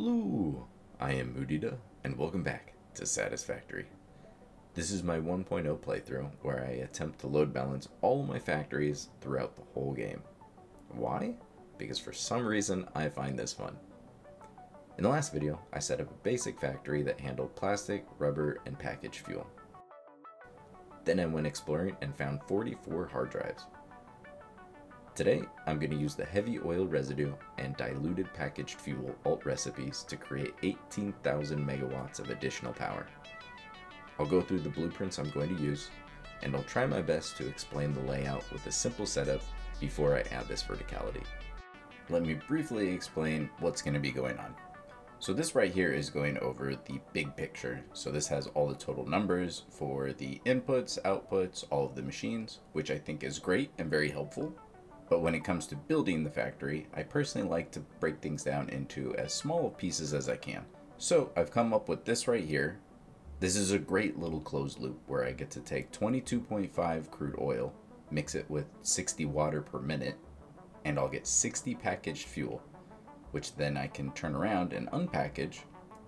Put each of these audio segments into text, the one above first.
Hello, I am Moodida, and welcome back to Satisfactory. This is my 1.0 playthrough where I attempt to load balance all of my factories throughout the whole game. Why? Because for some reason I find this fun. In the last video, I set up a basic factory that handled plastic, rubber, and packaged fuel. Then I went exploring and found 44 hard drives. Today, I'm going to use the heavy oil residue and diluted packaged fuel alt recipes to create 18,000 megawatts of additional power. I'll go through the blueprints I'm going to use, and I'll try my best to explain the layout with a simple setup before I add this verticality. Let me briefly explain what's going to be going on. So this right here is going over the big picture. So this has all the total numbers for the inputs, outputs, all of the machines, which I think is great and very helpful. But when it comes to building the factory, I personally like to break things down into as small of pieces as I can. So I've come up with this right here. This is a great little closed loop where I get to take 22.5 crude oil, mix it with 60 water per minute, and I'll get 60 packaged fuel, which then I can turn around and unpackage,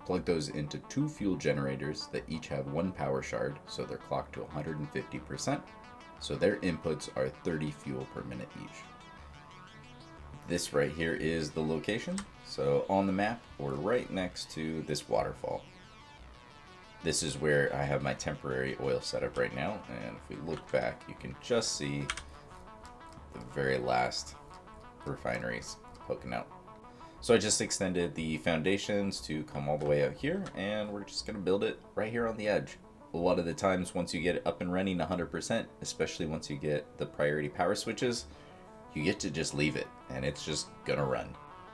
plug those into 2 fuel generators that each have 1 power shard, so they're clocked to 150%, so their inputs are 30 fuel per minute each. This right here is the location. So on the map, we're right next to this waterfall. This is where I have my temporary oil setup right now, and if we look back, you can just see the very last refineries poking out. So I just extended the foundations to come all the way out here, and we're just gonna build it right here on the edge. A lot of the times once you get it up and running 100%, especially once you get the priority power switches, you get to just leave it and it's just gonna run.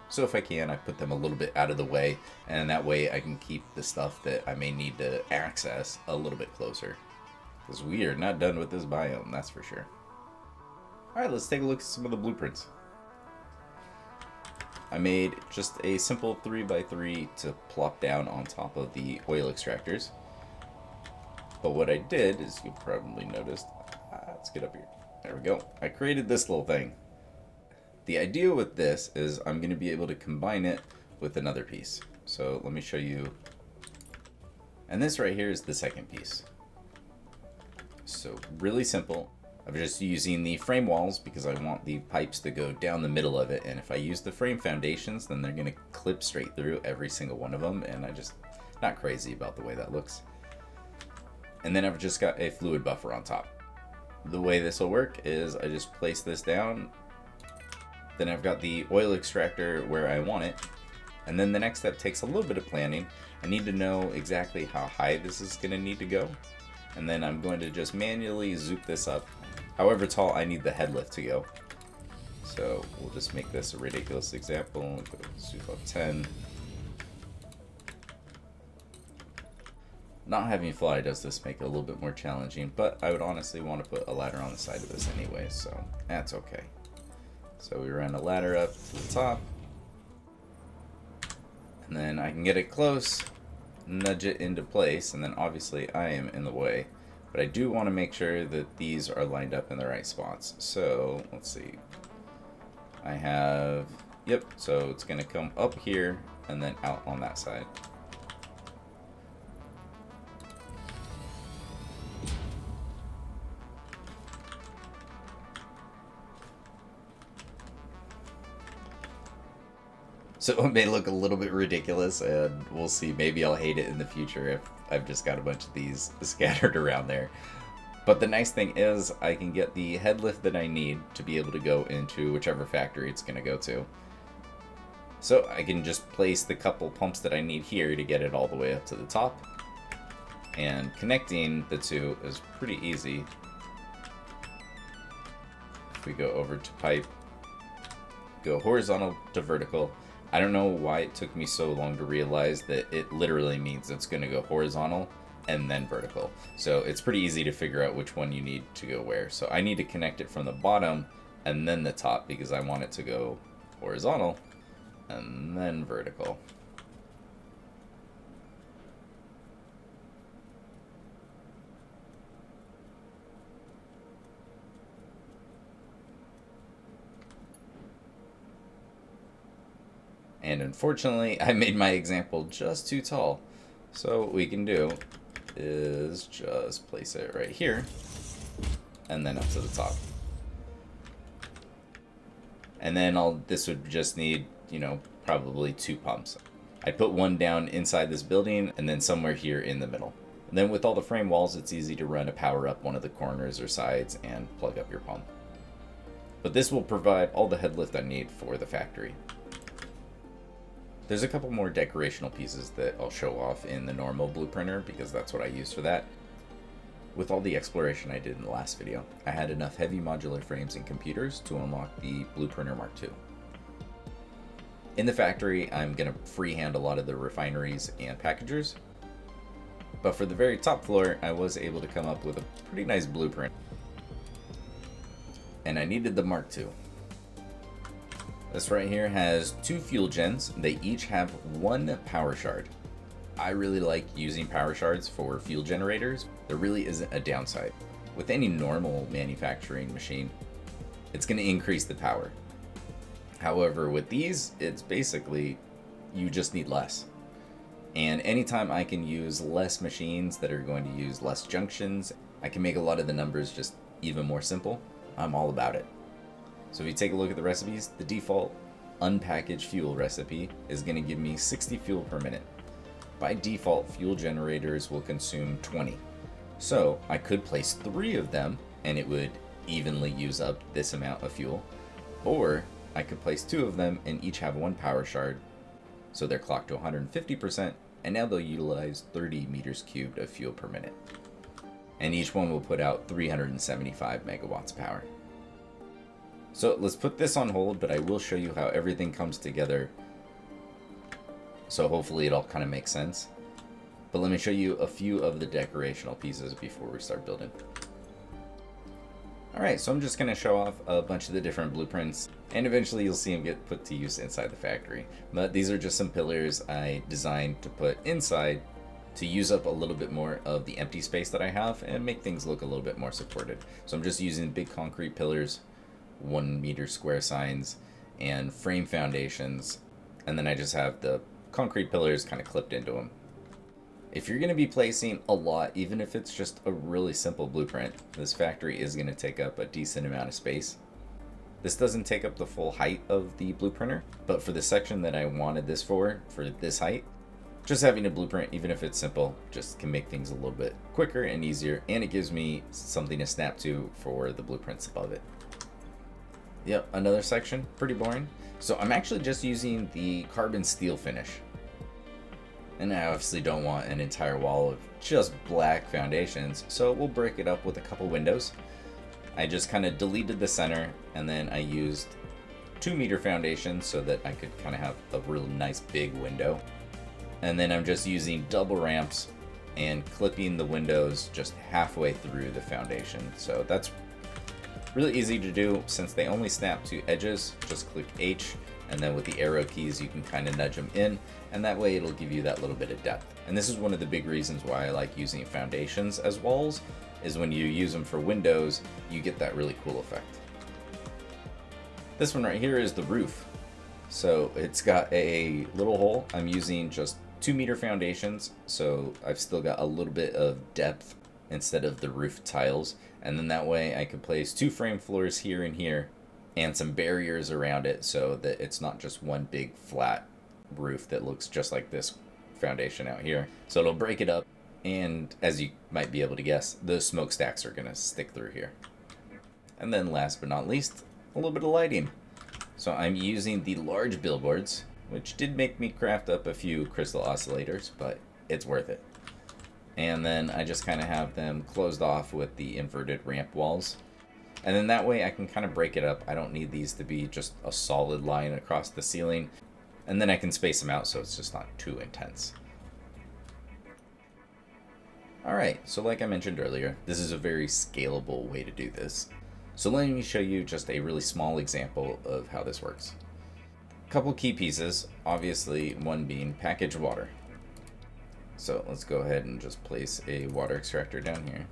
So if I can, I put them a little bit out of the way, and that way I can keep the stuff that I may need to access a little bit closer. Because we are not done with this biome, that's for sure. Alright, let's take a look at some of the blueprints. I made just a simple 3x3 to plop down on top of the oil extractors. But what I did is, you probably noticed, let's get up here. There we go. I created this little thing. The idea with this is I'm going to be able to combine it with another piece. So let me show you. And this right here is the second piece. So really simple. I'm just using the frame walls because I want the pipes to go down the middle of it. And if I use the frame foundations, then they're going to clip straight through every single one of them. And I just, not crazy about the way that looks. And then I've just got a fluid buffer on top. The way this will work is I just place this down. Then I've got the oil extractor where I want it. And then the next step takes a little bit of planning. I need to know exactly how high this is going to need to go. And then I'm going to just manually zoop this up however tall I need the head lift to go. So we'll just make this a ridiculous example. Zoop up 10. Not having fly does this make it a little bit more challenging, but I would honestly want to put a ladder on the side of this anyway, so that's okay. So we run a ladder up to the top, and then I can get it close, nudge it into place, and then obviously I am in the way. But I do want to make sure that these are lined up in the right spots. So let's see. I have, yep, so it's going to come up here and then out on that side. So it may look a little bit ridiculous, and we'll see. Maybe I'll hate it in the future if I've just got a bunch of these scattered around there. But the nice thing is I can get the head lift that I need to be able to go into whichever factory it's going to go to. So I can just place the couple pumps that I need here to get it all the way up to the top. And connecting the two is pretty easy. If we go over to pipe, go horizontal to vertical. I don't know why it took me so long to realize that it literally means it's going to go horizontal and then vertical. So it's pretty easy to figure out which one you need to go where. So I need to connect it from the bottom and then the top because I want it to go horizontal and then vertical. And unfortunately, I made my example just too tall. So what we can do is just place it right here and then up to the top. And then this would just need, you know, probably 2 pumps. I'd put one down inside this building and then somewhere here in the middle. And then with all the frame walls, it's easy to run a power up one of the corners or sides and plug up your pump. But this will provide all the head lift I need for the factory. There's a couple more decorational pieces that I'll show off in the normal blueprinter because that's what I use for that. With all the exploration I did in the last video, I had enough heavy modular frames and computers to unlock the Blueprinter Mark II. In the factory, I'm going to freehand a lot of the refineries and packagers, but for the very top floor, I was able to come up with a pretty nice blueprint. And I needed the Mark II. This right here has 2 fuel gens. They each have 1 power shard. I really like using power shards for fuel generators. There really isn't a downside. With any normal manufacturing machine, it's going to increase the power. However, with these, it's basically, you just need less. And anytime I can use less machines that are going to use less junctions, I can make a lot of the numbers just even more simple. I'm all about it. So if you take a look at the recipes, the default unpackaged fuel recipe is going to give me 60 fuel per minute. By default, fuel generators will consume 20. So I could place 3 of them and it would evenly use up this amount of fuel. Or I could place 2 of them and each have 1 power shard. So they're clocked to 150% and now they'll utilize 30 meters cubed of fuel per minute. And each one will put out 375 megawatts of power. So let's put this on hold, but I will show you how everything comes together. So hopefully it all kind of makes sense. But let me show you a few of the decorational pieces before we start building. Alright, so I'm just going to show off a bunch of the different blueprints, and eventually you'll see them get put to use inside the factory. But these are just some pillars I designed to put inside to use up a little bit more of the empty space that I have and make things look a little bit more supported. So I'm just using big concrete pillars, 1 meter square signs, and frame foundations, and then I just have the concrete pillars kind of clipped into them. If you're going to be placing a lot, even if it's just a really simple blueprint, this factory is going to take up a decent amount of space. This doesn't take up the full height of the blueprinter, but for the section that I wanted this for this height, just having a blueprint, even if it's simple, just can make things a little bit quicker and easier, and it gives me something to snap to for the blueprints above it. Yep, another section, pretty boring. So I'm actually just using the carbon steel finish. And I obviously don't want an entire wall of just black foundations, so we'll break it up with a couple windows. I just kind of deleted the center, and then I used 2 meter foundations so that I could kind of have a real nice big window. And then I'm just using double ramps and clipping the windows just halfway through the foundation. So that's really easy to do since they only snap to edges. Just click H, and then with the arrow keys you can kind of nudge them in, and that way it'll give you that little bit of depth. And this is one of the big reasons why I like using foundations as walls, is when you use them for windows, you get that really cool effect. This one right here is the roof. So it's got a little hole. I'm using just 2 meter foundations, so I've still got a little bit of depth instead of the roof tiles, and then that way I could place 2 frame floors here and here and some barriers around it so that it's not just one big flat roof that looks just like this foundation out here. So it'll break it up, and as you might be able to guess, the smokestacks are going to stick through here. And then last but not least, a little bit of lighting. So I'm using the large billboards, which did make me craft up a few crystal oscillators, but it's worth it. And then I just kind of have them closed off with the inverted ramp walls. And then that way I can kind of break it up. I don't need these to be just a solid line across the ceiling. And then I can space them out so it's just not too intense. Alright, so like I mentioned earlier, this is a very scalable way to do this. So let me show you just a really small example of how this works. A couple key pieces, obviously one being packaged water. So let's go ahead and just place a water extractor down here.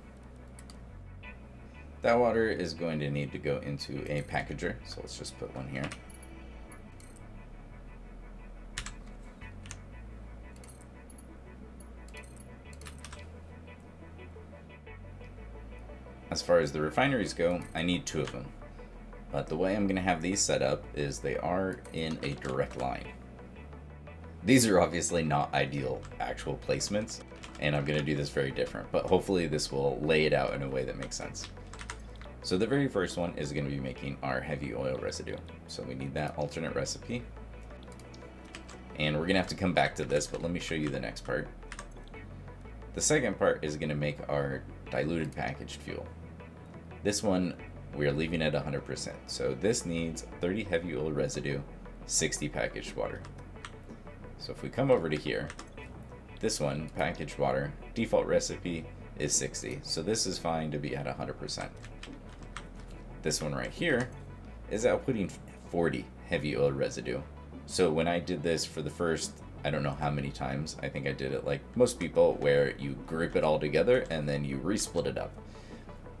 That water is going to need to go into a packager, so let's just put one here. As far as the refineries go, I need 2 of them. But the way I'm going to have these set up is they are in a direct line. These are obviously not ideal actual placements, and I'm going to do this very different, but hopefully this will lay it out in a way that makes sense. So the very first one is going to be making our heavy oil residue. So we need that alternate recipe. And we're going to have to come back to this, but let me show you the next part. The second part is going to make our diluted packaged fuel. This one, we are leaving at 100%. So this needs 30 heavy oil residue, 60 packaged water. So if we come over to here, this one, packaged water, default recipe is 60. So this is fine to be at 100%. This one right here is outputting 40 heavy oil residue. So when I did this for the first, I don't know how many times, I think I did it like most people, where you group it all together and then you resplit it up.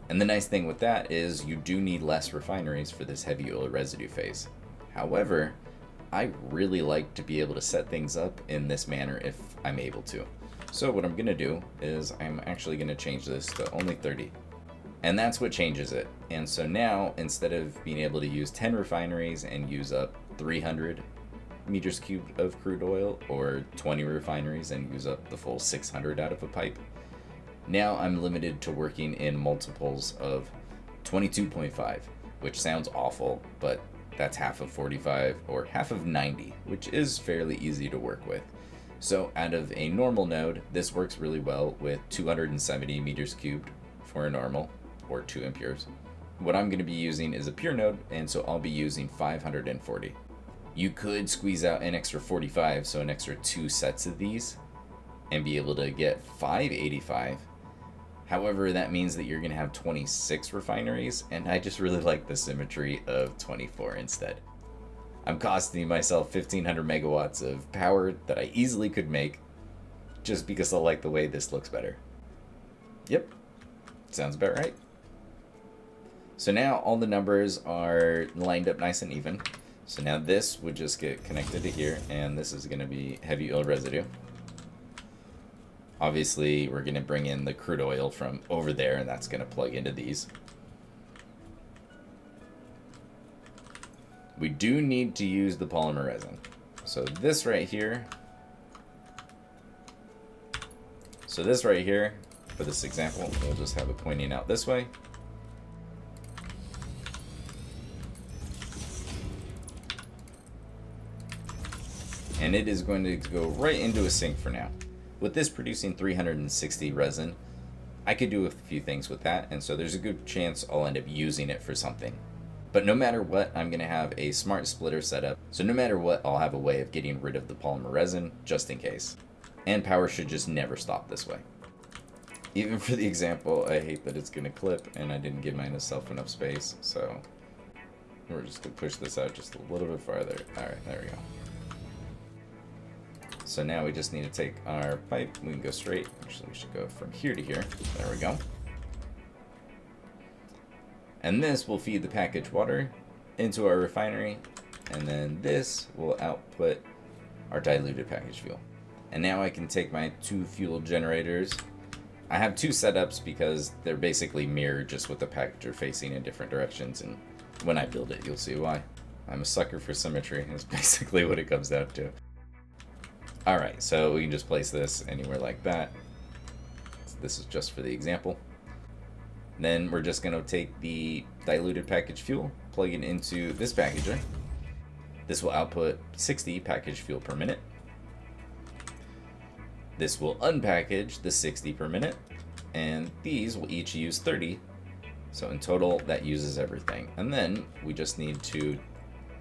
And the nice thing with that is you do need less refineries for this heavy oil residue phase. However, I really like to be able to set things up in this manner if I'm able to. So what I'm going to do is I'm actually going to change this to only 30. And that's what changes it. And so now, instead of being able to use 10 refineries and use up 300 meters cubed of crude oil, or 20 refineries and use up the full 600 out of a pipe, now I'm limited to working in multiples of 22.5, which sounds awful, but that's half of 45 or half of 90, which is fairly easy to work with. So out of a normal node, this works really well with 270 meters cubed for a normal, or 2 impures. What I'm going to be using is a pure node, and so I'll be using 540. You could squeeze out an extra 45, so an extra 2 sets of these, and be able to get 585. However, that means that you're going to have 26 refineries, and I just really like the symmetry of 24 instead. I'm costing myself 1500 megawatts of power that I easily could make, just because I like the way this looks better. Yep, sounds about right. So now all the numbers are lined up nice and even. So now this would just get connected to here, and this is going to be heavy oil residue. Obviously, we're going to bring in the crude oil from over there, and that's going to plug into these. We do need to use the polymer resin. So this right here, for this example, we'll just have it pointing out this way. And it is going to go right into a sink for now. With this producing 360 resin, I could do a few things with that, and so there's a good chance I'll end up using it for something. But no matter what, I'm going to have a smart splitter set up, so no matter what, I'll have a way of getting rid of the polymer resin, just in case. And power should just never stop this way. Even for the example, I hate that it's going to clip, and I didn't give myself enough space, so we're just going to push this out just a little bit farther. Alright, there we go. So now we just need to take our pipe, we can go straight, actually we should go from here to here, there we go. And this will feed the packaged water into our refinery, and then this will output our diluted packaged fuel. And now I can take my 2 fuel generators. I have 2 setups because they're basically mirrored, just with the packager facing in different directions, and when I build it you'll see why. I'm a sucker for symmetry, is basically what it comes down to. Alright, so we can just place this anywhere like that. This is just for the example. Then we're just going to take the diluted packaged fuel, plug it into this packager. This will output 60 packaged fuel per minute. This will unpackage the 60 per minute, and these will each use 30. So in total, that uses everything. And then we just need to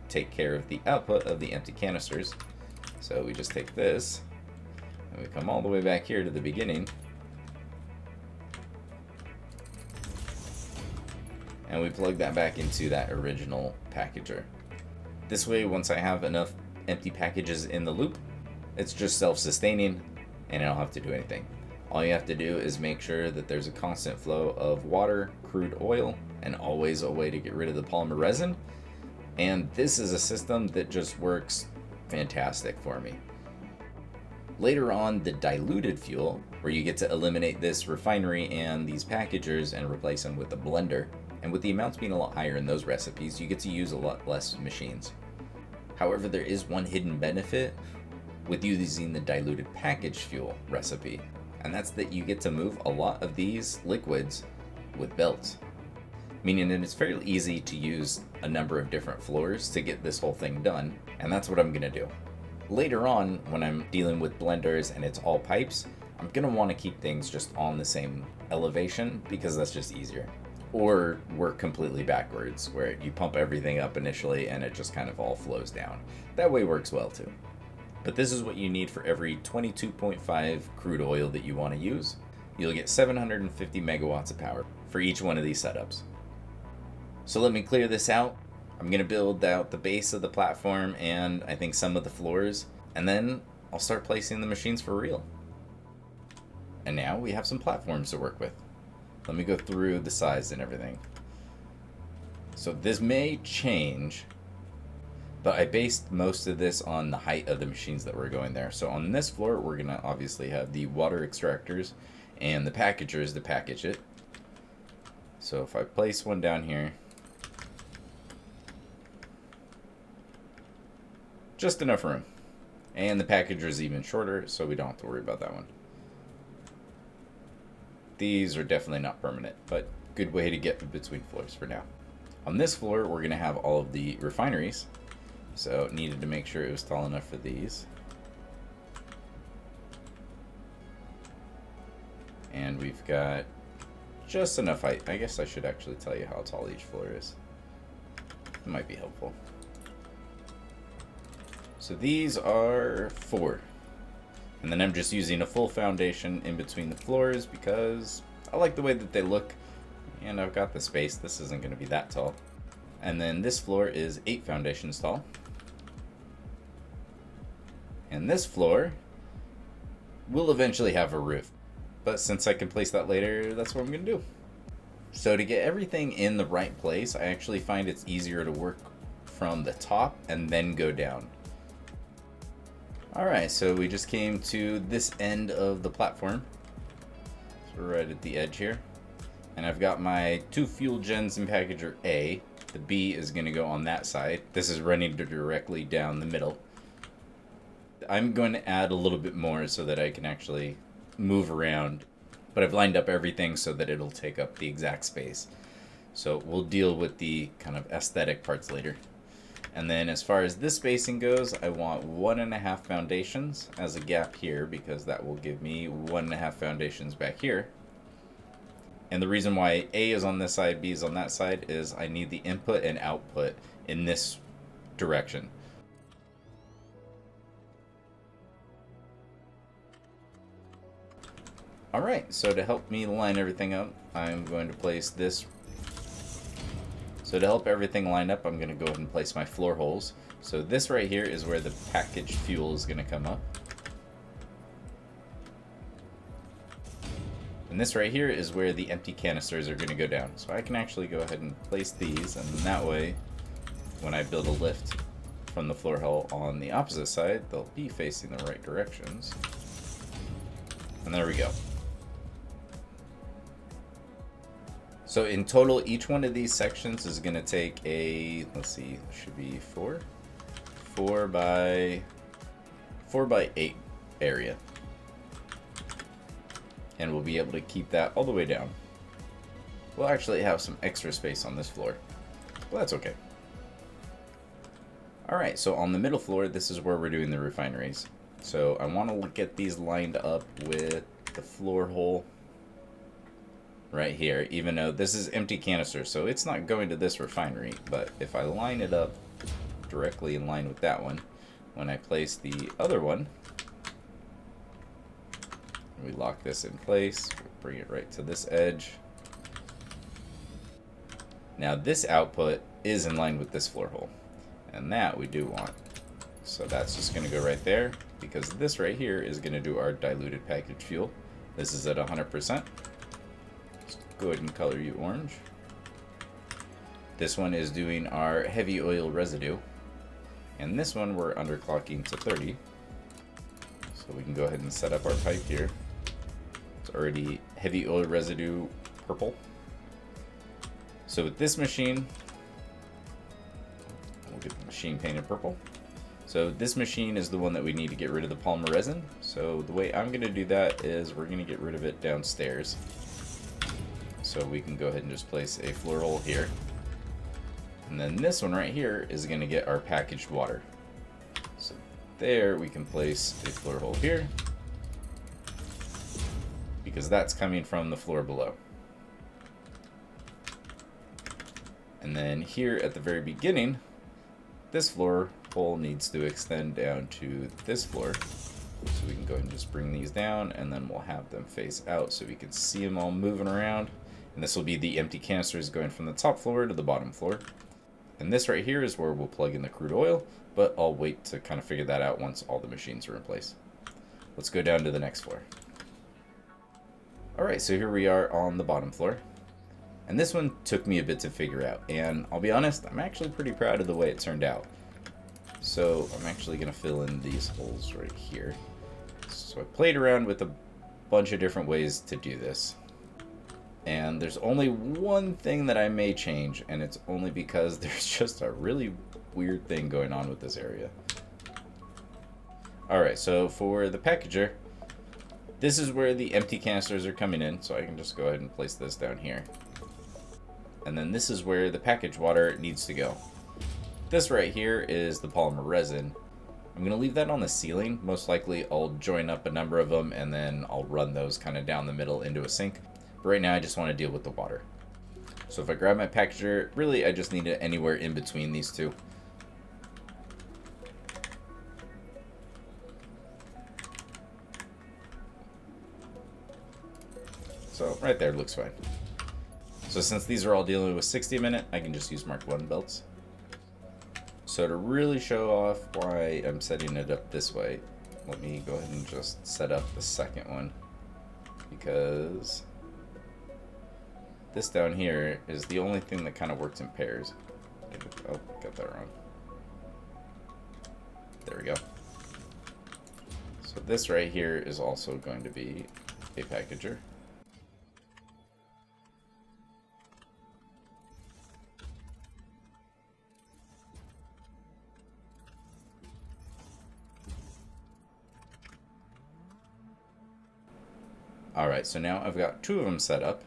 take care of the output of the empty canisters. So we just take this, and we come all the way back here to the beginning, and we plug that back into that original packager. This way, once I have enough empty packages in the loop, it's just self-sustaining, and I don't have to do anything. All you have to do is make sure that there's a constant flow of water, crude oil, and always a way to get rid of the polymer resin. And this is a system that just works fantastic for me. Later on, the diluted fuel, where you get to eliminate this refinery and these packagers and replace them with a blender. And with the amounts being a lot higher in those recipes, you get to use a lot less machines. However, there is one hidden benefit with using the diluted packaged fuel recipe, and that's that you get to move a lot of these liquids with belts. Meaning that it's fairly easy to use a number of different floors to get this whole thing done, and that's what I'm going to do. Later on, when I'm dealing with blenders and it's all pipes, I'm going to want to keep things just on the same elevation because that's just easier. Or work completely backwards, where you pump everything up initially and it just kind of all flows down. That way works well too. But this is what you need for every 22.5 crude oil that you want to use. You'll get 750 megawatts of power for each one of these setups. So let me clear this out. I'm going to build out the base of the platform and I think some of the floors, and then I'll start placing the machines for real. And now we have some platforms to work with. Let me go through the size and everything. So this may change, but I based most of this on the height of the machines that were going there. So on this floor, we're going to obviously have the water extractors and the packagers to package it. So if I place one down here, just enough room. And the packager is even shorter, so we don't have to worry about that one. These are definitely not permanent, but good way to get between floors for now. On this floor, we're going to have all of the refineries. So needed to make sure it was tall enough for these. And we've got just enough height. I guess I should actually tell you how tall each floor is. It might be helpful. So these are 4. And then I'm just using a full foundation in between the floors because I like the way that they look. And I've got the space. This isn't going to be that tall. And then this floor is 8 foundations tall. And this floor will eventually have a roof. But since I can place that later, that's what I'm going to do. So to get everything in the right place, I actually find it's easier to work from the top and then go down. Alright, so we just came to this end of the platform. So we're right at the edge here. And I've got my 2 fuel gens in packager A. The B is going to go on that side. This is running directly down the middle. I'm going to add a little bit more so that I can actually move around. But I've lined up everything so that it'll take up the exact space. So we'll deal with the kind of aesthetic parts later. And then as far as this spacing goes, I want 1.5 foundations as a gap here because that will give me 1.5 foundations back here. And the reason why A is on this side, B is on that side is I need the input and output in this direction. Alright, so to help me line everything up, I'm going to place this. So to help everything line up, I'm going to go ahead and place my floor holes. So this right here is where the packaged fuel is going to come up. And this right here is where the empty canisters are going to go down. So I can actually go ahead and place these, and that way, when I build a lift from the floor hole on the opposite side, they'll be facing the right directions. And there we go. So in total, each one of these sections is going to take a, let's see, should be 4 by 8 area. And we'll be able to keep that all the way down. We'll actually have some extra space on this floor. Well, that's okay. Alright, so on the middle floor, this is where we're doing the refineries. So I want to get these lined up with the floor hole right here, even though this is empty canister, so it's not going to this refinery. But if I line it up directly in line with that one, when I place the other one, we lock this in place, bring it right to this edge. Now this output is in line with this floor hole, and that we do want. So that's just going to go right there, because this right here is going to do our diluted packaged fuel. This is at 100%. Go ahead and color you orange. This one is doing our heavy oil residue. And this one we're underclocking to 30. So So we can go ahead and set up our pipe here. It's already heavy oil residue purple. So with this machine, we'll get the machine painted purple. So this machine is the one that we need to get rid of the polymer resin. So the way I'm going to do that is we're going to get rid of it downstairs. So we can go ahead and just place a floor hole here. And then this one right here is going to get our packaged water. So there we can place a floor hole here, because that's coming from the floor below. And then here at the very beginning, this floor hole needs to extend down to this floor. So we can go ahead and just bring these down, and then we'll have them face out so we can see them all moving around. And this will be the empty canisters going from the top floor to the bottom floor. And this right here is where we'll plug in the crude oil, but I'll wait to kind of figure that out once all the machines are in place. Let's go down to the next floor. Alright, so here we are on the bottom floor. And this one took me a bit to figure out, and I'll be honest, I'm actually pretty proud of the way it turned out. So I'm actually going to fill in these holes right here. So I played around with a bunch of different ways to do this. And there's only one thing that I may change, and it's only because there's just a really weird thing going on with this area. Alright, so for the packager, this is where the empty canisters are coming in, so I can just go ahead and place this down here. And then this is where the packaged water needs to go. This right here is the polymer resin. I'm going to leave that on the ceiling. Most likely I'll join up a number of them and then I'll run those kind of down the middle into a sink. But right now I just want to deal with the water. So if I grab my packager, really I just need it anywhere in between these two. So right there looks fine. So since these are all dealing with 60 a minute, I can just use Mark 1 belts. So to really show off why I'm setting it up this way, let me go ahead and just set up the second one, because this down here is the only thing that kind of works in pairs. Oh, got that wrong. There we go. So this right here is also going to be a packager. Alright, so now I've got two of them set up.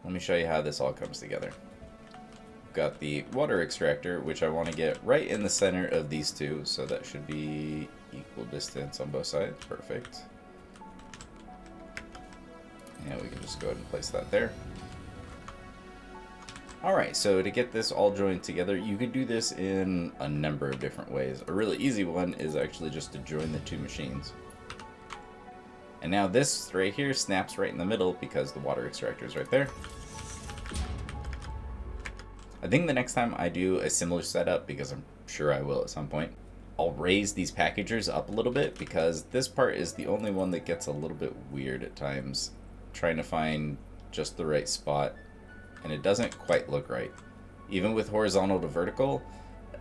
Let me show you how this all comes together. I've got the water extractor, which I want to get right in the center of these two, so that should be equal distance on both sides. Perfect. And we can just go ahead and place that there. Alright, so to get this all joined together, you could do this in a number of different ways. A really easy one is actually just to join the two machines. And now this right here snaps right in the middle because the water extractor is right there. I think the next time I do a similar setup, because I'm sure I will at some point, I'll raise these packagers up a little bit, because this part is the only one that gets a little bit weird at times, trying to find just the right spot, and it doesn't quite look right. Even with horizontal to vertical,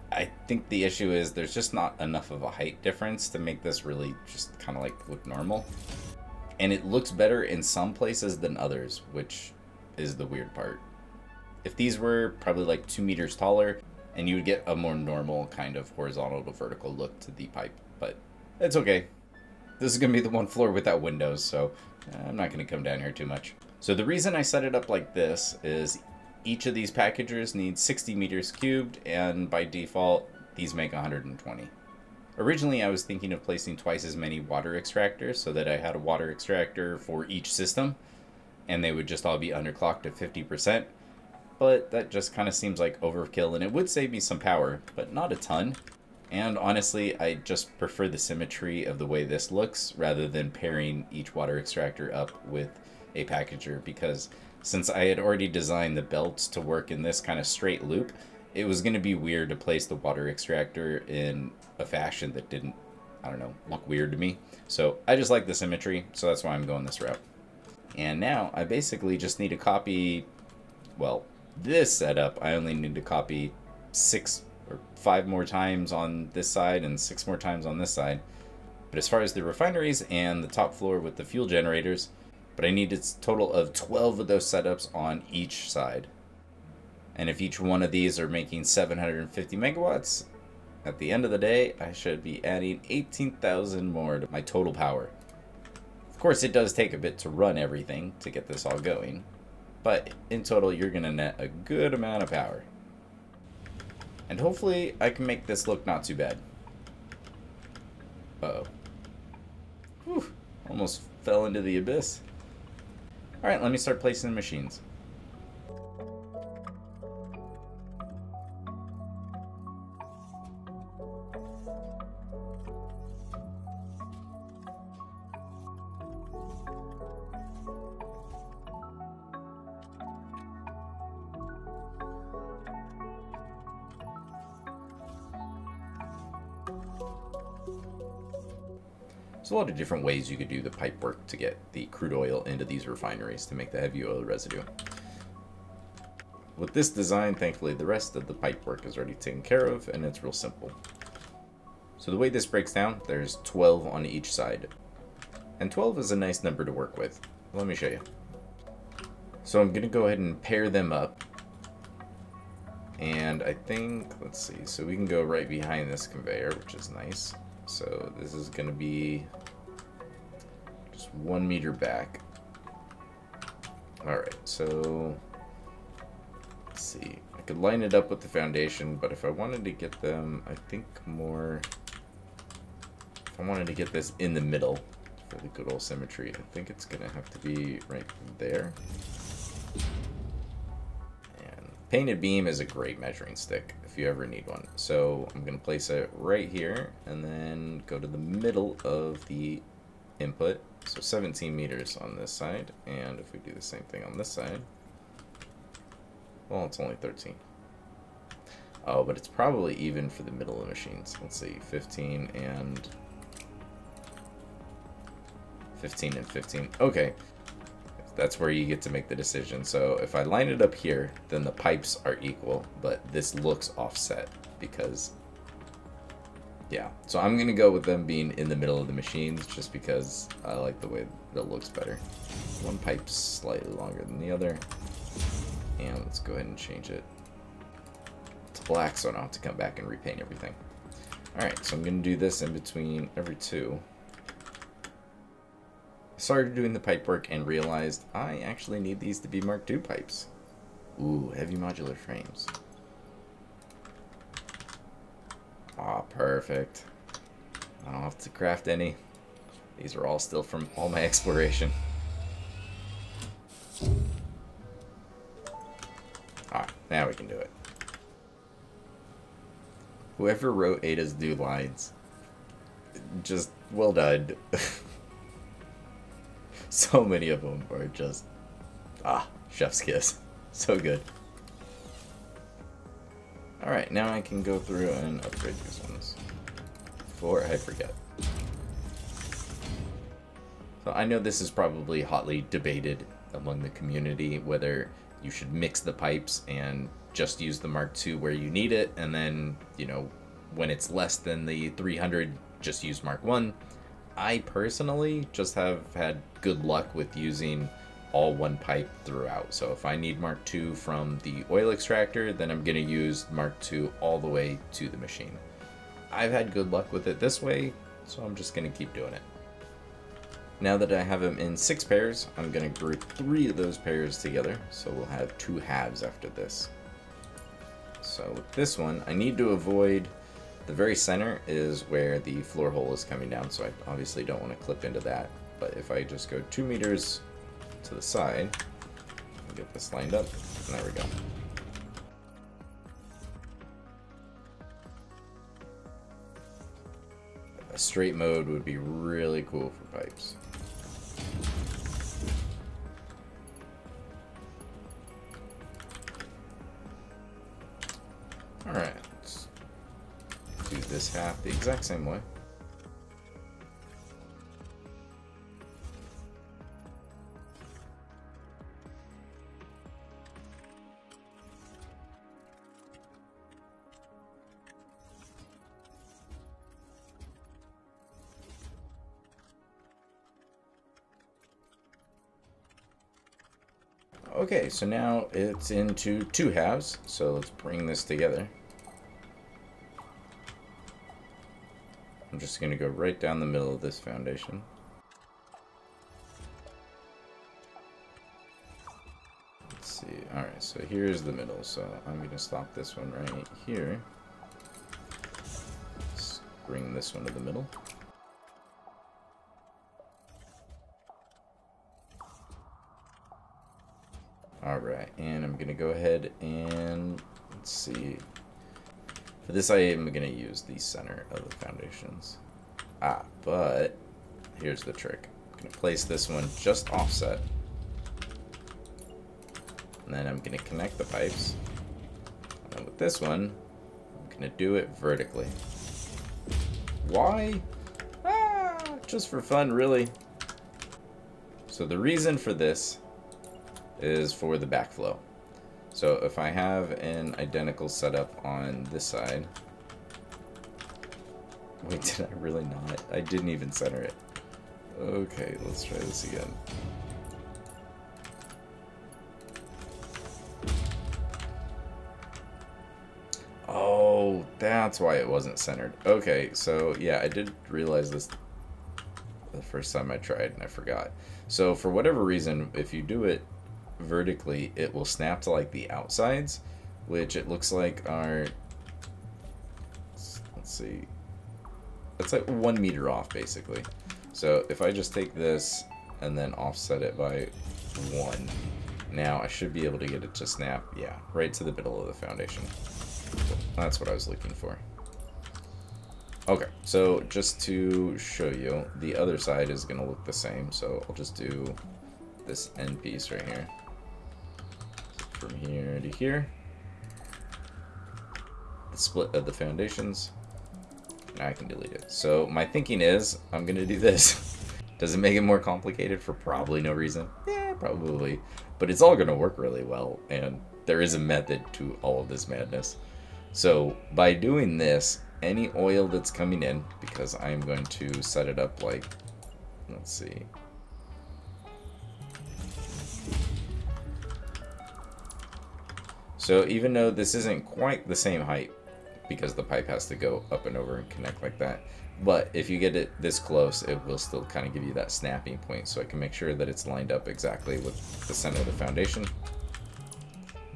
I think the issue is there's just not enough of a height difference to make this really just kind of like look normal. And it looks better in some places than others, which is the weird part. If these were probably like 2 meters taller, and you would get a more normal kind of horizontal to vertical look to the pipe, but it's okay. This is going to be the one floor without windows, so I'm not going to come down here too much. So the reason I set it up like this is each of these packagers needs 60 meters cubed, and by default, these make 120. Originally, I was thinking of placing twice as many water extractors so that I had a water extractor for each system, and they would just all be underclocked at 50%. But that just kind of seems like overkill, and it would save me some power, but not a ton. And honestly, I just prefer the symmetry of the way this looks rather than pairing each water extractor up with a packager, because since I had already designed the belts to work in this kind of straight loop, it was going to be weird to place the water extractor in a fashion that didn't, I don't know, look weird to me. So I just like the symmetry, so that's why I'm going this route. And now I basically just need to copy, well, this setup I only need to copy 6 or 5 more times on this side and 6 more times on this side. But as far as the refineries and the top floor with the fuel generators, but I need a total of 12 of those setups on each side. And if each one of these are making 750 megawatts, at the end of the day, I should be adding 18,000 more to my total power. Of course, it does take a bit to run everything to get this all going, but in total, you're going to net a good amount of power. And hopefully, I can make this look not too bad. Uh-oh. Whew, almost fell into the abyss. Alright, let me start placing the machines. There's a lot of different ways you could do the pipe work to get the crude oil into these refineries to make the heavy oil residue. With this design, thankfully, the rest of the pipe work is already taken care of, and it's real simple. So the way this breaks down, there's 12 on each side. And 12 is a nice number to work with. Let me show you. So I'm going to go ahead and pair them up. And I think, let's see, so we can go right behind this conveyor, which is nice. So this is going to be just 1 meter back. Alright, so let's see. I could line it up with the foundation, but if I wanted to get them, I think more, if I wanted to get this in the middle for the good old symmetry, I think it's going to have to be right there. And painted beam is a great measuring stick if you ever need one. So I'm going to place it right here and then go to the middle of the input. So 17 meters on this side, and if we do the same thing on this side, well, it's only 13. Oh, but it's probably even for the middle of the machines. Let's see, 15 and 15 and 15. Okay, that's where you get to make the decision. So if I line it up here, then the pipes are equal, but this looks offset because, yeah. So I'm going to go with them being in the middle of the machines just because I like the way that looks better. One pipe's slightly longer than the other. And let's go ahead and change it to black so I don't have to come back and repaint everything. Alright, so I'm going to do this in between every two. I started doing the pipe work and realized I actually need these to be Mark II pipes. Ooh, heavy modular frames. Ah, perfect. I don't have to craft any. These are all still from all my exploration. Ah, now we can do it. Whoever wrote Ada's new lines, just well done. So many of them are just, chef's kiss. So good. Alright, now I can go through and upgrade these ones before I forget. So I know this is probably hotly debated among the community whether you should mix the pipes and just use the Mark II where you need it, and then, you know, when it's less than the 300, just use Mark I. I personally just have had good luck with using all one pipe throughout. So if I need Mark II from the oil extractor, then I'm going to use Mark II all the way to the machine. I've had good luck with it this way, so I'm just going to keep doing it. Now that I have them in 6 pairs, I'm going to group 3 of those pairs together, so we'll have 2 halves after this. So with this one, I need to avoid the very center is where the floor hole is coming down, so I obviously don't want to clip into that. But if I just go 2 meters to the side, and get this lined up, and there we go. A straight mode would be really cool for pipes. Alright, let's do this half the exact same way. Okay, so now it's into 2 halves, so let's bring this together. I'm just going to go right down the middle of this foundation. Let's see. Alright, so here's the middle, so I'm going to stop this one right here. Let's bring this one to the middle. Alright, and I'm going to go ahead and, let's see. For this I am going to use the center of the foundations. But here's the trick. I'm going to place this one just offset. And then I'm going to connect the pipes. And then with this one, I'm going to do it vertically. Why? Just for fun, really. So the reason for this is for the backflow. So if I have an identical setup on this side... Wait, did I really not? I didn't even center it. Okay, let's try this again. Oh, that's why it wasn't centered. Okay, so yeah, I did realize this the first time I tried and I forgot. So for whatever reason, if you do it vertically, it will snap to like the outsides, which it looks like are, let's see, it's like 1 meter off basically. So if I just take this and then offset it by 1, now I should be able to get it to snap, yeah, right to the middle of the foundation. That's what I was looking for. Okay, so just to show you, the other side is going to look the same, so I'll just do this end piece right here. From here to here. The split of the foundations. Now I can delete it. So my thinking is, I'm going to do this. Does it make it more complicated for probably no reason? Yeah, probably. But it's all going to work really well, and there is a method to all of this madness. So by doing this, any oil that's coming in, because I'm going to set it up like, let's see. So even though this isn't quite the same height, because the pipe has to go up and over and connect like that, but if you get it this close, it will still kind of give you that snapping point, so I can make sure that it's lined up exactly with the center of the foundation.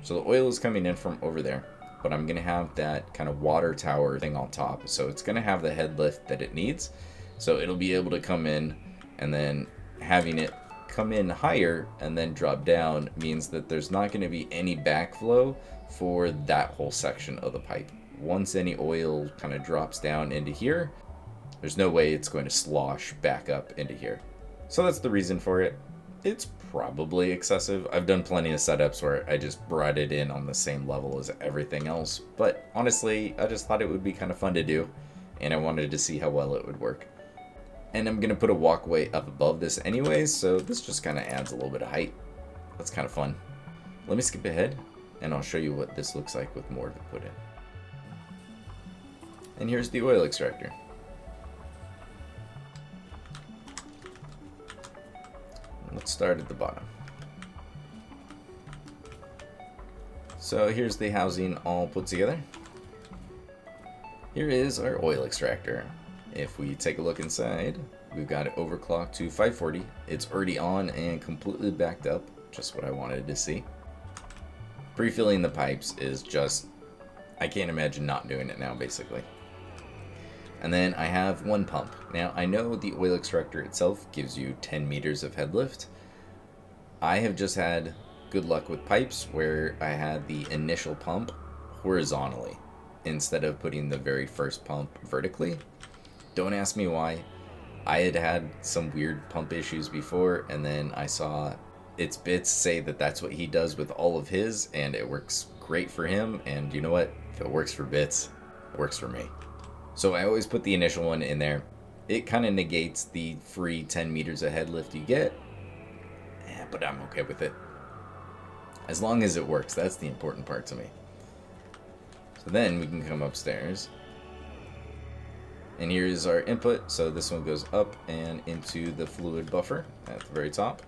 So the oil is coming in from over there, but I'm going to have that kind of water tower thing on top, so it's going to have the head lift that it needs, so it'll be able to come in, and then having it come in higher and then drop down means that there's not going to be any backflow for that whole section of the pipe. Once any oil kind of drops down into here, there's no way it's going to slosh back up into here. So that's the reason for it. It's probably excessive. I've done plenty of setups where I just brought it in on the same level as everything else, but honestly, I just thought it would be kind of fun to do, and I wanted to see how well it would work. And I'm going to put a walkway up above this anyways, so this just kind of adds a little bit of height. That's kind of fun. Let me skip ahead, and I'll show you what this looks like with more to put in. And here's the oil extractor. Let's start at the bottom. So here's the housing all put together. Here is our oil extractor. If we take a look inside, we've got it overclocked to 540. It's already on and completely backed up, just what I wanted to see. Pre-filling the pipes is just, I can't imagine not doing it now, basically. And then I have one pump. Now, I know the oil extractor itself gives you 10 meters of head lift. I have just had good luck with pipes where I had the initial pump horizontally instead of putting the very first pump vertically. Don't ask me why. I had had some weird pump issues before, and then I saw It's Bits say that that's what he does with all of his, and it works great for him, and you know what? If it works for Bits, it works for me. So I always put the initial one in there. It kind of negates the free 10 meters of head lift you get, but I'm okay with it. As long as it works, that's the important part to me. So then we can come upstairs. And here's our input. So this one goes up and into the fluid buffer at the very top,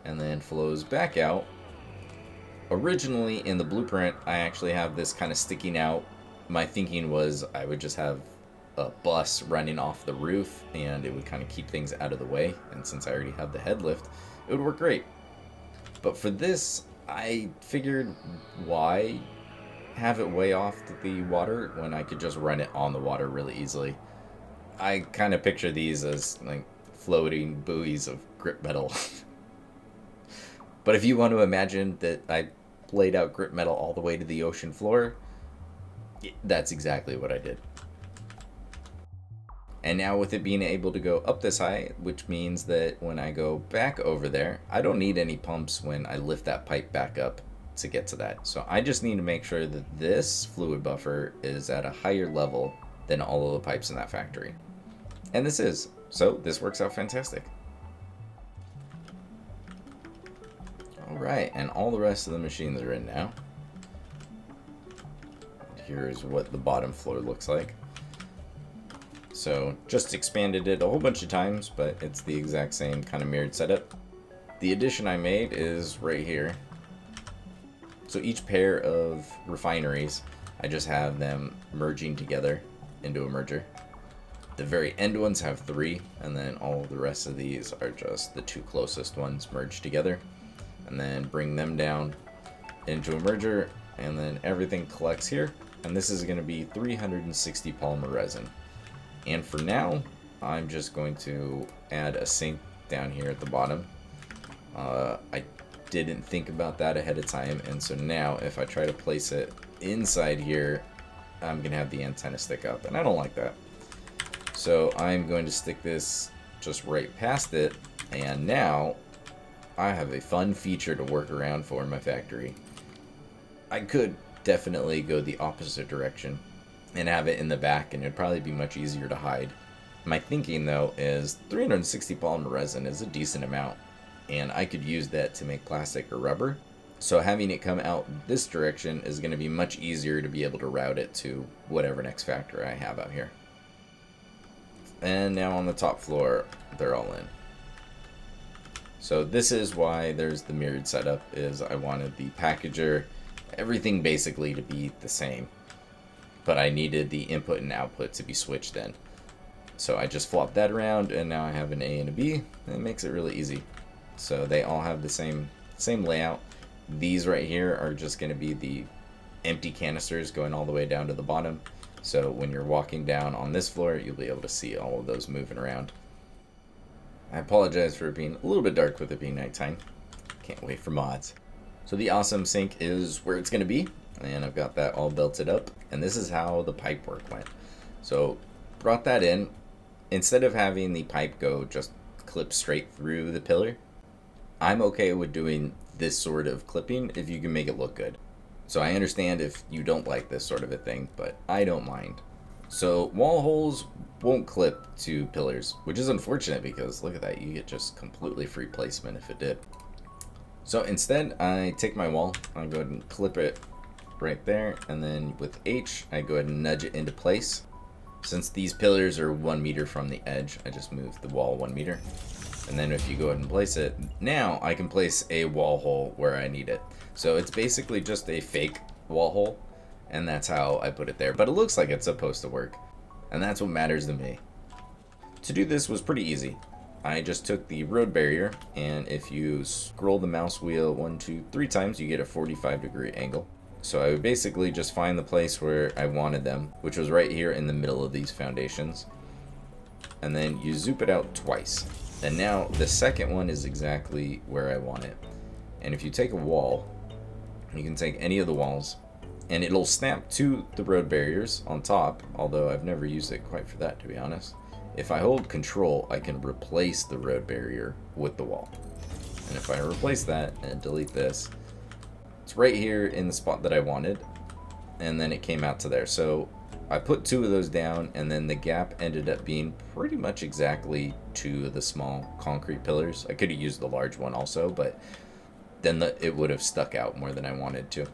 and then flows back out Originally in the blueprint, I actually have this kind of sticking out. My thinking was I would just have a bus running off the roof and it would kind of keep things out of the way. And since I already have the head lift, it would work great. But for this, I figured why have it way off the water when I could just run it on the water really easily. I kind of picture these as like floating buoys of grip metal. But if you want to imagine that I laid out grip metal all the way to the ocean floor, that's exactly what I did. And now with it being able to go up this high, which means that when I go back over there, I don't need any pumps when I lift that pipe back up to get to that. So I just need to make sure that this fluid buffer is at a higher level than all of the pipes in that factory. And this is. So this works out fantastic. Alright, and all the rest of the machines are in now. Here's what the bottom floor looks like. So just expanded it a whole bunch of times, but it's the exact same kind of mirrored setup. The addition I made is right here. So each pair of refineries, I just have them merging together into a merger. The very end ones have 3, and then all of the rest of these are just the 2 closest ones merged together. And then bring them down into a merger, and then everything collects here. And this is going to be 360 polymer resin. And for now, I'm just going to add a sink down here at the bottom. I didn't think about that ahead of time, and so now if I try to place it inside here, I'm going to have the antenna stick up, and I don't like that. So I'm going to stick this just right past it, and now I have a fun feature to work around for in my factory. I could definitely go the opposite direction and have it in the back, and it'd probably be much easier to hide. My thinking though is 360 polymer resin is a decent amount, and I could use that to make plastic or rubber. So having it come out this direction is going to be much easier to be able to route it to whatever next factory I have out here. And now on the top floor, they're all in. So this is why there's the mirrored setup, is I wanted the packager, everything basically to be the same. But I needed the input and output to be switched in. So I just flopped that around, and now I have an A and a B, and it makes it really easy. So they all have the same layout. These right here are just going to be the empty canisters going all the way down to the bottom. So when you're walking down on this floor, you'll be able to see all of those moving around. I apologize for it being a little bit dark with it being nighttime. Can't wait for mods. So the awesome sink is where it's going to be, and I've got that all belted up. And this is how the pipe work went. So brought that in. Instead of having the pipe go just clip straight through the pillar, I'm okay with doing this sort of clipping if you can make it look good. So I understand if you don't like this sort of a thing, but I don't mind. So wall holes won't clip to pillars, which is unfortunate because look at that, you get just completely free placement if it did. So instead, I take my wall, I go ahead and clip it right there, and then with H, I go ahead and nudge it into place. Since these pillars are 1 meter from the edge, I just move the wall 1 meter. And then if you go ahead and place it, now I can place a wall hole where I need it. So it's basically just a fake wall hole, and that's how I put it there. But it looks like it's supposed to work, and that's what matters to me. To do this was pretty easy. I just took the road barrier, and if you scroll the mouse wheel 1, 2, 3 times, you get a 45-degree angle. So I would basically just find the place where I wanted them, which was right here in the middle of these foundations. And then you zoom it out twice. And now the second one is exactly where I want it. And if you take a wall, you can take any of the walls, and it'll snap to the road barriers on top, although I've never used it quite for that, to be honest. If I hold control, I can replace the road barrier with the wall. And if I replace that and delete this, it's right here in the spot that I wanted, and then it came out to there. So I put 2 of those down, and then the gap ended up being pretty much exactly 2 of the small concrete pillars. I could have used the large one also, but then it would have stuck out more than I wanted to.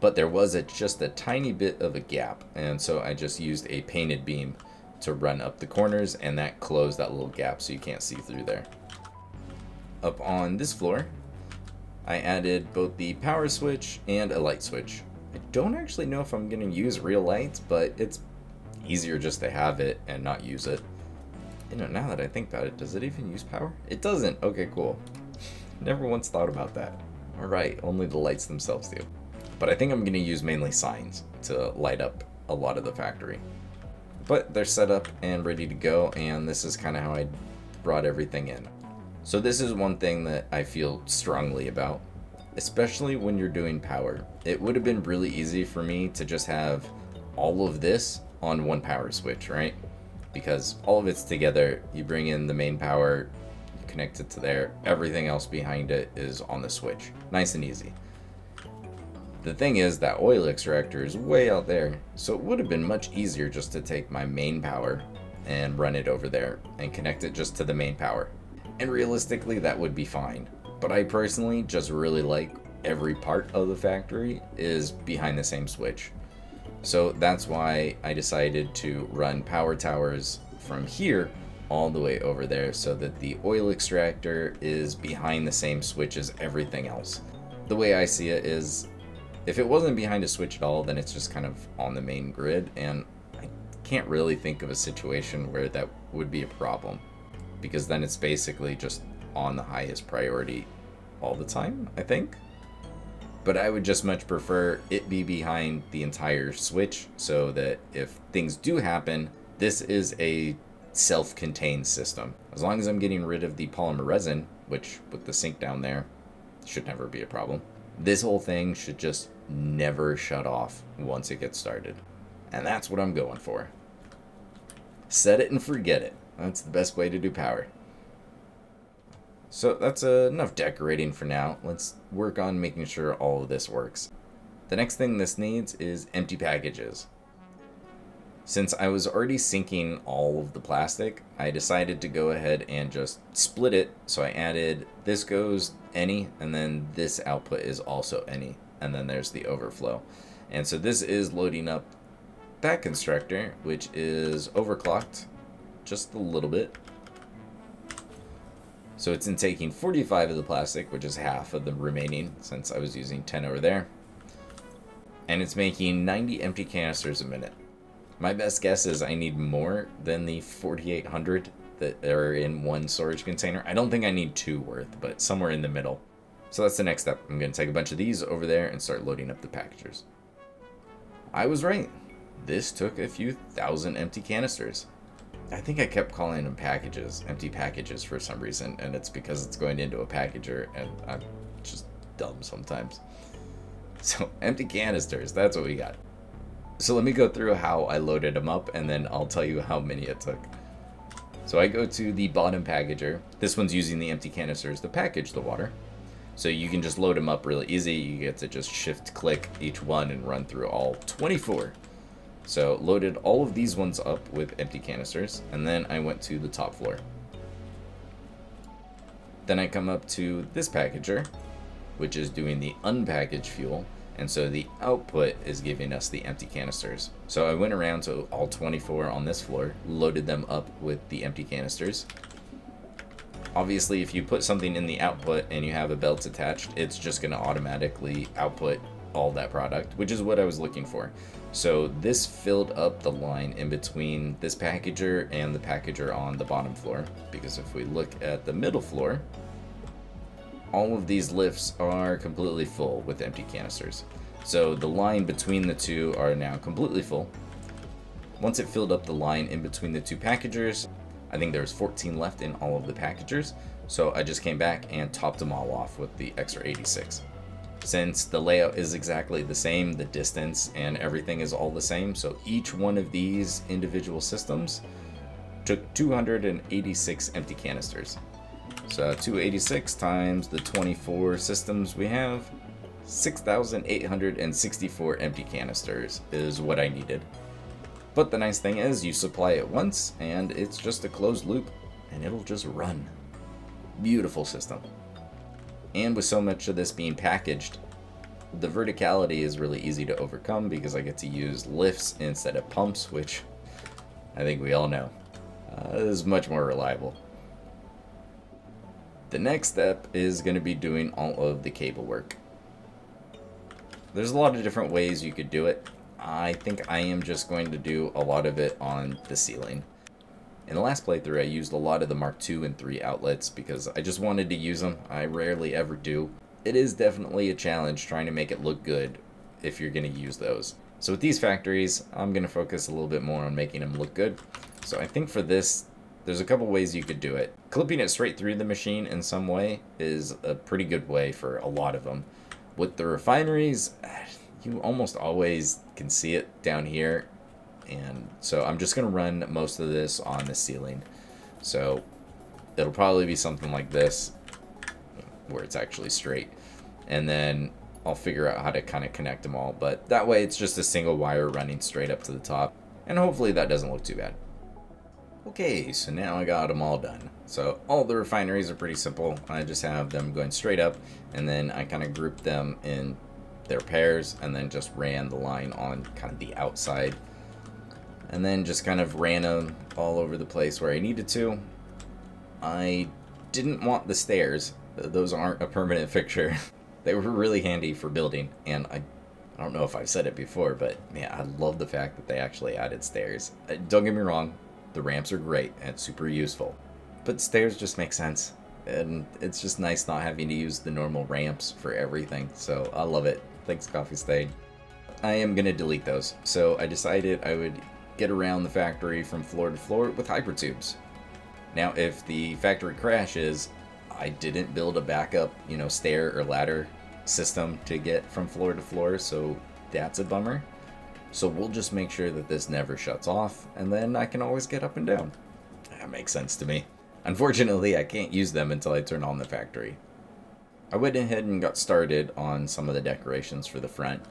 But there was just a tiny bit of a gap, and so I just used a painted beam to run up the corners, and that closed that little gap so you can't see through there. Up on this floor, I added both the power switch and a light switch. I don't actually know if I'm going to use real lights, but it's easier just to have it and not use it. You know, now that I think about it, does it even use power? It doesn't. Okay, cool. Never once thought about that. Alright, only the lights themselves do. But I think I'm going to use mainly signs to light up a lot of the factory. But they're set up and ready to go, and this is kind of how I brought everything in. So this is one thing that I feel strongly about, especially when you're doing power. It would have been really easy for me to just have all of this on one power switch, right? Because all of it's together. You bring in the main power, you connect it to there, everything else behind it is on the switch. Nice and easy. The thing is that oil extractor is way out there, so it would have been much easier just to take my main power and run it over there and connect it just to the main power. And realistically, that would be fine. But I personally just really like every part of the factory is behind the same switch. So that's why I decided to run power towers from here all the way over there so that the oil extractor is behind the same switch as everything else. The way I see it is, if it wasn't behind a switch at all, then it's just kind of on the main grid, and I can't really think of a situation where that would be a problem, because then it's basically just on the highest priority all the time, I think. But I would just much prefer it be behind the entire switch so that if things do happen, this is a self-contained system. As long as I'm getting rid of the polymer resin, which with the sink down there should never be a problem, this whole thing should just never shut off once it gets started. And that's what I'm going for. Set it and forget it. That's the best way to do power. So that's enough decorating for now. Let's work on making sure all of this works. The next thing this needs is empty packages. Since I was already sinking all of the plastic, I decided to go ahead and just split it. So I added this goes any, and then this output is also any, and then there's the overflow. And so this is loading up that constructor, which is overclocked just a little bit. So it's intaking 45 of the plastic, which is half of the remaining since I was using 10 over there. And it's making 90 empty canisters a minute. My best guess is I need more than the 4,800 that are in one storage container. I don't think I need 2 worth, but somewhere in the middle. So that's the next step. I'm going to take a bunch of these over there and start loading up the packagers. I was right. This took a few thousand empty canisters. I think I kept calling them packages, empty packages for some reason, and it's because it's going into a packager, and I'm just dumb sometimes. So, empty canisters, that's what we got. So let me go through how I loaded them up, and then I'll tell you how many it took. So I go to the bottom packager. This one's using the empty canisters to package the water. So you can just load them up really easy. You get to just shift-click each one and run through all 24. So loaded all of these ones up with empty canisters, and then I went to the top floor. Then I come up to this packager, which is doing the unpackaged fuel, and so the output is giving us the empty canisters. So I went around to all 24 on this floor, loaded them up with the empty canisters. Obviously, if you put something in the output and you have a belt attached, it's just going to automatically output all that product, which is what I was looking for. So this filled up the line in between this packager and the packager on the bottom floor, because if we look at the middle floor, all of these lifts are completely full with empty canisters. So the line between the two are now completely full. Once it filled up the line in between the two packagers, I think there was 14 left in all of the packagers, so I just came back and topped them all off with the extra 86. Since the layout is exactly the same, the distance and everything is all the same, so each one of these individual systems took 286 empty canisters. So 286 times the 24 systems we have, 6,864 empty canisters is what I needed. But the nice thing is you supply it once and it's just a closed loop and it'll just run. Beautiful system. And with so much of this being packaged, the verticality is really easy to overcome because I get to use lifts instead of pumps, which I think we all know is much more reliable. The next step is going to be doing all of the cable work. There's a lot of different ways you could do it. I think I am just going to do a lot of it on the ceiling. In the last playthrough, I used a lot of the Mark II and III outlets because I just wanted to use them. I rarely ever do. It is definitely a challenge trying to make it look good if you're going to use those. So with these factories, I'm going to focus a little bit more on making them look good. So I think for this, there's a couple ways you could do it. Clipping it straight through the machine in some way is a pretty good way for a lot of them. With the refineries, you almost always can see it down here. And so I'm just going to run most of this on the ceiling. So it'll probably be something like this, where it's actually straight. And then I'll figure out how to kind of connect them all. But that way it's just a single wire running straight up to the top. And hopefully that doesn't look too bad. Okay, so now I got them all done. So all the refineries are pretty simple. I just have them going straight up, and then I kind of group them in their pairs, and then just ran the line on kind of the outside. And then just kind of ran them all over the place where I needed to. I didn't want the stairs. Those aren't a permanent fixture. They were really handy for building, and I don't know if I've said it before, but man, I love the fact that they actually added stairs. Don't get me wrong, the ramps are great and super useful, but stairs just make sense, and it's just nice not having to use the normal ramps for everything, so I love it. Thanks, Coffee Stain. I am going to delete those, so I decided I would get around the factory from floor to floor with hypertubes. Now, if the factory crashes, I didn't build a backup, stair or ladder system to get from floor to floor, so that's a bummer. So we'll just make sure that this never shuts off, and then I can always get up and down. That makes sense to me. Unfortunately, I can't use them until I turn on the factory. I went ahead and got started on some of the decorations for the front.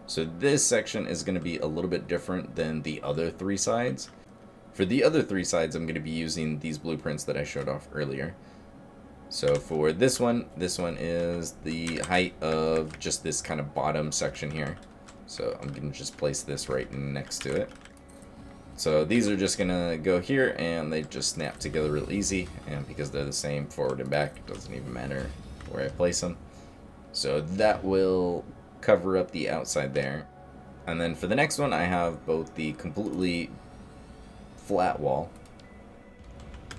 So this section is going to be a little bit different than the other three sides. For the other three sides, I'm going to be using these blueprints that I showed off earlier. So for this one is the height of just this kind of bottom section here. So I'm going to just place this right next to it. So these are just going to go here, and they just snap together real easy. And because they're the same forward and back, it doesn't even matter where I place them. So that will cover up the outside there. And then for the next one, I have both the completely flat wall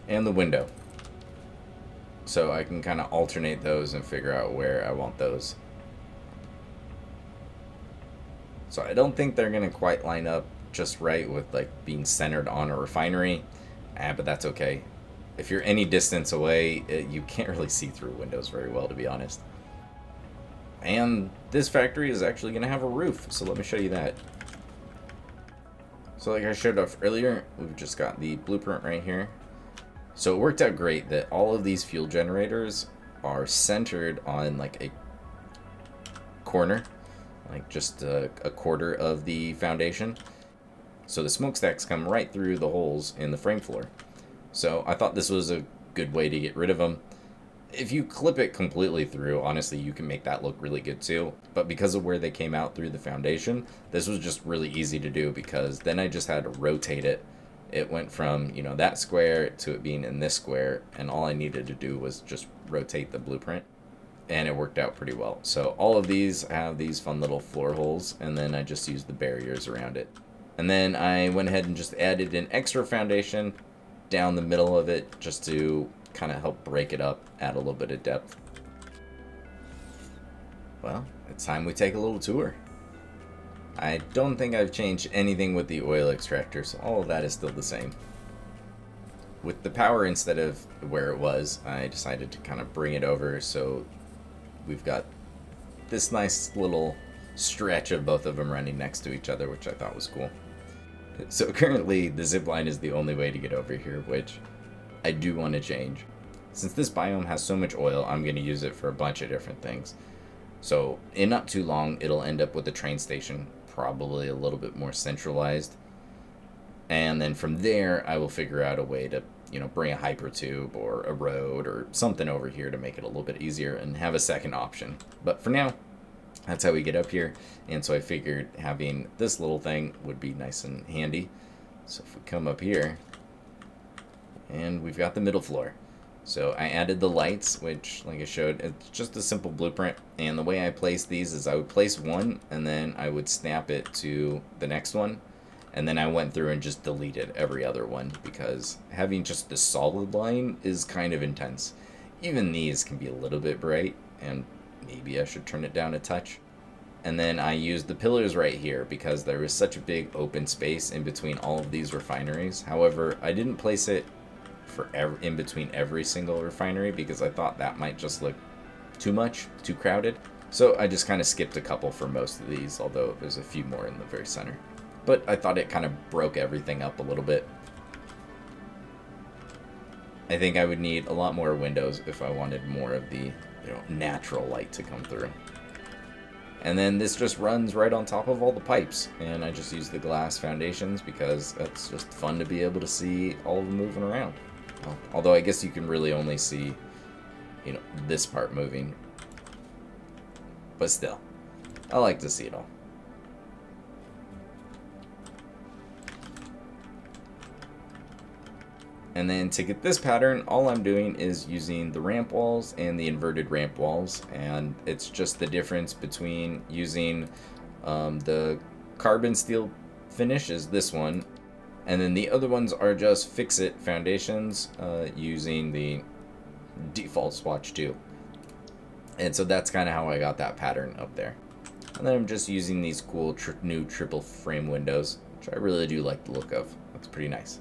and the window. So I can kind of alternate those and figure out where I want those. So I don't think they're going to quite line up just right with like being centered on a refinery, but that's okay. If you're any distance away, you can't really see through windows very well, to be honest. And this factory is actually going to have a roof, so let me show you that. So like I showed off earlier, we've just got the blueprint right here. So it worked out great that all of these fuel generators are centered on like a corner, like just a quarter of the foundation. So the smokestacks come right through the holes in the frame floor. So I thought this was a good way to get rid of them. If you clip it completely through, honestly, you can make that look really good too. But because of where they came out through the foundation, this was just really easy to do, because then I just had to rotate it. It went from, that square to it being in this square, and all I needed to do was just rotate the blueprint, and it worked out pretty well. So all of these have these fun little floor holes, and then I just used the barriers around it. And then I went ahead and just added an extra foundation down the middle of it, just to kind of help break it up, add a little bit of depth. Well, it's time we take a little tour. I don't think I've changed anything with the oil extractor, so all of that is still the same. With the power instead of where it was, I decided to kind of bring it over, so we've got this nice little stretch of both of them running next to each other, which I thought was cool. So currently the zip line is the only way to get over here, which I do want to change. Since this biome has so much oil, I'm going to use it for a bunch of different things. So in not too long, it'll end up with a train station, probably a little bit more centralized. And then from there, I will figure out a way to, bring a hypertube or a road or something over here to make it a little bit easier and have a second option. But for now, that's how we get up here. And so I figured having this little thing would be nice and handy. So if we come up here, and we've got the middle floor. So I added the lights, which, like I showed, it's just a simple blueprint. And the way I place these is I would place one, and then I would snap it to the next one. And then I went through and just deleted every other one, because having just the solid line is kind of intense. Even these can be a little bit bright, and maybe I should turn it down a touch. And then I used the pillars right here because there was such a big open space in between all of these refineries. However, I didn't place it in between every single refinery because I thought that might just look too much, too crowded. So I just kind of skipped a couple for most of these, although there's a few more in the very center. But I thought it kind of broke everything up a little bit. I think I would need a lot more windows if I wanted more of the, natural light to come through. And then this just runs right on top of all the pipes, and I just use the glass foundations because it's just fun to be able to see all of them moving around. Well, although I guess you can really only see, this part moving. But still, I like to see it all. And then to get this pattern, all I'm doing is using the ramp walls and the inverted ramp walls. And it's just the difference between using the carbon steel finish is this one. And then the other ones are just fix-it foundations using the default swatch 2. And so that's kind of how I got that pattern up there. And then I'm just using these cool new triple frame windows, which I really do like the look of. That's pretty nice.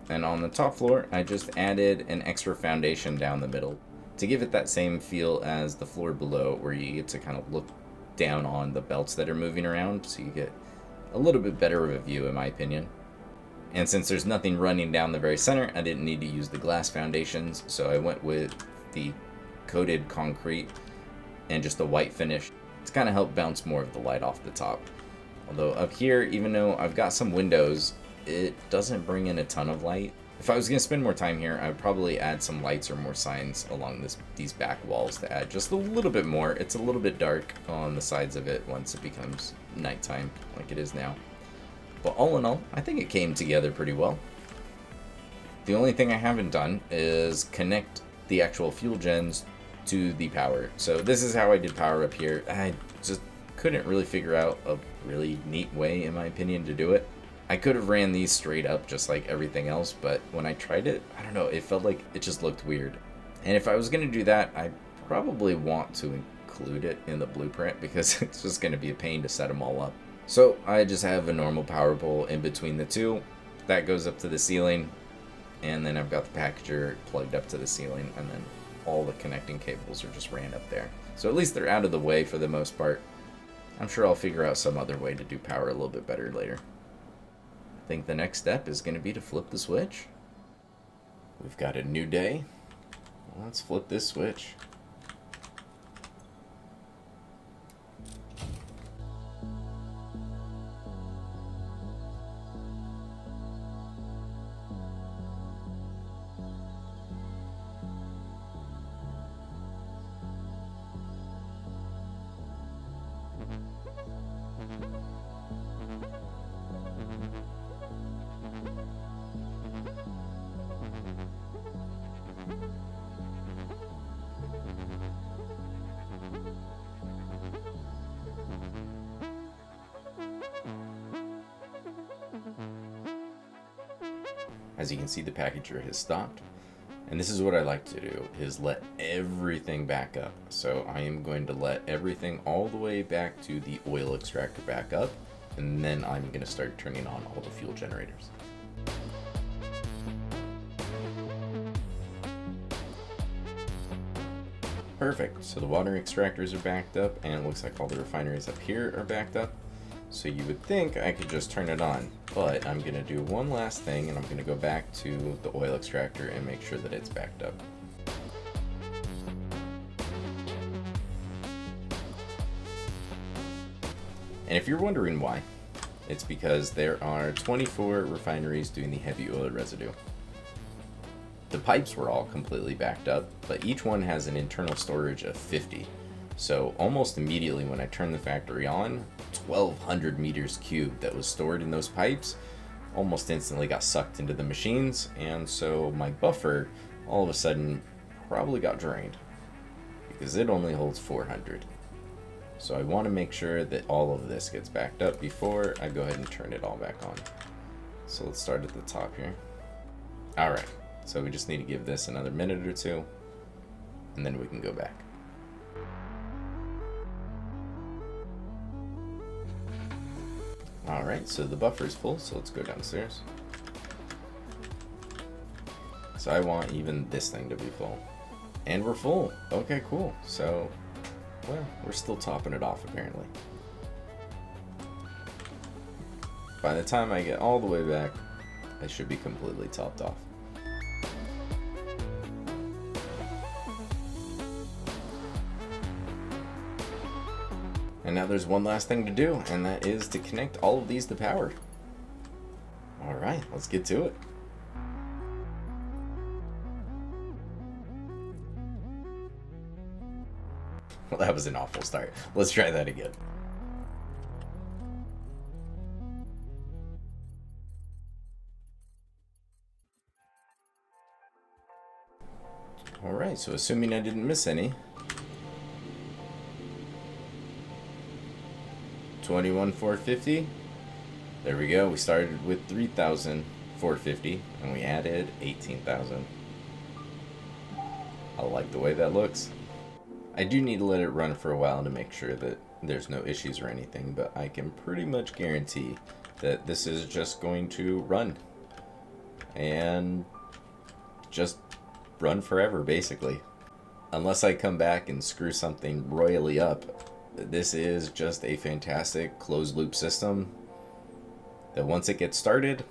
And on the top floor, I just added an extra foundation down the middle to give it that same feel as the floor below, where you get to kind of look down on the belts that are moving around, so you get a little bit better of a view, in my opinion. And since there's nothing running down the very center, I didn't need to use the glass foundations, so I went with the coated concrete and just a white finish to kind of help bounce more of the light off the top. Although up here, even though I've got some windows, it doesn't bring in a ton of light. If I was going to spend more time here, I would probably add some lights or more signs along these back walls to add just a little bit more. It's a little bit dark on the sides of it once it becomes nighttime like it is now. But all in all, I think it came together pretty well. The only thing I haven't done is connect the actual fuel gens to the power. So this is how I did power up here. I just couldn't really figure out a really neat way, in my opinion, to do it. I could have ran these straight up just like everything else, but when I tried it, I don't know, it felt like it just looked weird. And if I was going to do that, I probably want to include it in the blueprint because it's just going to be a pain to set them all up. So I just have a normal power pole in between the two. That goes up to the ceiling, and then I've got the packager plugged up to the ceiling, and then all the connecting cables are just ran up there. So at least they're out of the way for the most part. I'm sure I'll figure out some other way to do power a little bit better later. I think the next step is going to be to flip the switch. We've got a new day. Let's flip this switch. As you can see, the packager has stopped. And this is what I like to do, is let everything back up. So I am going to let everything all the way back to the oil extractor back up. And then I'm going to start turning on all the fuel generators. Perfect. So the water extractors are backed up, and it looks like all the refineries up here are backed up. So you would think I could just turn it on, but I'm going to do one last thing, and I'm going to go back to the oil extractor and make sure that it's backed up. And if you're wondering why, it's because there are 24 refineries doing the heavy oil residue. The pipes were all completely backed up, but each one has an internal storage of 50. So almost immediately when I turned the factory on, 1,200 meters cubed that was stored in those pipes almost instantly got sucked into the machines, and so my buffer all of a sudden probably got drained because it only holds 400. So I want to make sure that all of this gets backed up before I go ahead and turn it all back on. So let's start at the top here. Alright, so we just need to give this another minute or two, and then we can go back. Alright, so the buffer is full, so let's go downstairs. So I want even this thing to be full. And we're full. Okay, cool. So, well, we're still topping it off apparently. By the time I get all the way back, I should be completely topped off. And now there's one last thing to do, and that is to connect all of these to power. Alright, let's get to it. Well, that was an awful start. Let's try that again. Alright, so assuming I didn't miss any. 21,450. There we go. We started with 3,450 and we added 18,000. I like the way that looks. I do need to let it run for a while to make sure that there's no issues or anything, but I can pretty much guarantee that this is just going to run and just run forever basically. Unless I come back and screw something royally up, this is just a fantastic closed loop system that once it gets started,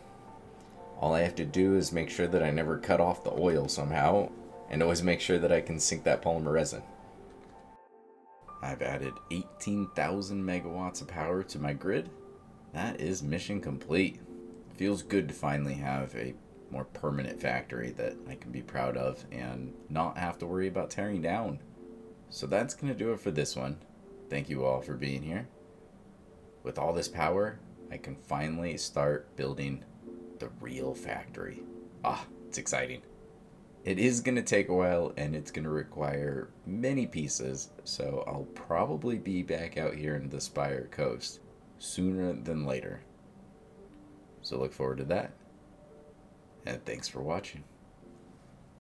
all I have to do is make sure that I never cut off the oil somehow, and always make sure that I can sink that polymer resin. I've added 18,000 megawatts of power to my grid. That is mission complete. Feels good to finally have a more permanent factory that I can be proud of and not have to worry about tearing down. So that's going to do it for this one. Thank you all for being here. With all this power, I can finally start building the real factory. Ah, it's exciting. It is going to take a while and it's going to require many pieces, so I'll probably be back out here in the Spire Coast sooner than later. So look forward to that, and thanks for watching.